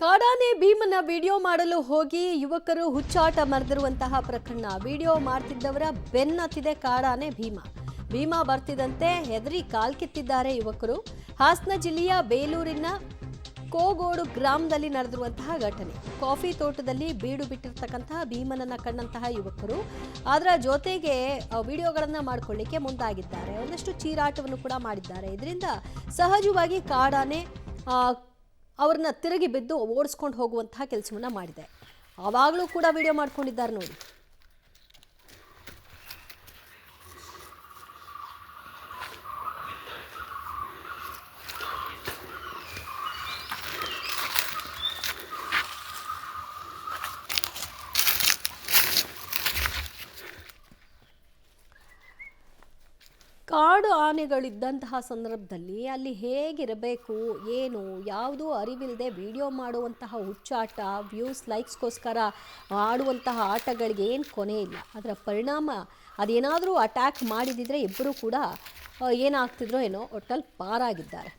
ಕಾಡಾನೆ ಭೀಮನ ವಿಡಿಯೋ ಮಾಡಲು ಹೋಗಿ ಯುವಕರು ಹುಚ್ಚಾಟ ಮೆರೆದಿರುವಂತಹ ಪ್ರಕರಣ. ವಿಡಿಯೋ ಮಾಡ್ತಿದ್ದವರ ಬೆನ್ನತ್ತಿದೆ ಕಾಡಾನೆ ಭೀಮ. ಭೀಮ ಬರ್ತಿದಂತೆ ಹೆದರಿ ಕಾಲ್ಕಿತ್ತಿದ್ದಾರೆ ಯುವಕರು. ಹಾಸನ ಜಿಲ್ಲೆಯ ಬೇಲೂರಿನ ಕೋಗೋಡು ಗ್ರಾಮದಲ್ಲಿ ನಡೆದಿರುವಂತಹ ಘಟನೆ. ಕಾಫಿ ತೋಟದಲ್ಲಿ ಬೀಡು ಬಿಟ್ಟಿರ್ತಕ್ಕಂತಹ ಭೀಮನನ್ನ ಕಂಡಂತಹ ಯುವಕರು ಅದರ ಜೊತೆಗೆ ವಿಡಿಯೋಗಳನ್ನ ಮಾಡ್ಕೊಳ್ಳಿಕ್ಕೆ ಮುಂದಾಗಿದ್ದಾರೆ. ಒಂದಷ್ಟು ಚೀರಾಟವನ್ನು ಕೂಡ ಮಾಡಿದ್ದಾರೆ. ಇದರಿಂದ ಸಹಜವಾಗಿ ಕಾಡಾನೆ ಅವ್ರನ್ನ ತಿರುಗಿ ಬಿದ್ದು ಓಡಿಸ್ಕೊಂಡು ಹೋಗುವಂತಹ ಕೆಲಸವನ್ನ ಮಾಡಿದೆ. ಆವಾಗಲೂ ಕೂಡ ವಿಡಿಯೋ ಮಾಡ್ಕೊಂಡಿದ್ದಾರೆ ನೋಡಿ. ಕಾಡು ಆನೆಗಳಿದ್ದಂತಹ ಸಂದರ್ಭದಲ್ಲಿ ಅಲ್ಲಿ ಹೇಗಿರಬೇಕು, ಏನು ಯಾವುದೂ ಅರಿವಿಲ್ಲದೆ ವಿಡಿಯೋ ಮಾಡುವಂತಹ ಹುಚ್ಚಾಟ, ವ್ಯೂಸ್ ಲೈಕ್ಸ್ಗೋಸ್ಕರ ಆಡುವಂತಹ ಆಟಗಳಿಗೆ ಏನು ಕೊನೆ ಇಲ್ಲ. ಅದರ ಪರಿಣಾಮ ಅದೇನಾದರೂ ಅಟ್ಯಾಕ್ ಮಾಡಿದಿದ್ರೆ ಇಬ್ಬರು ಕೂಡ ಏನಾಗ್ತಿದ್ರೋ ಏನೋ ಒಟ್ಟಲ್ಲಿ ಪಾರಾಗಿದ್ದಾರೆ.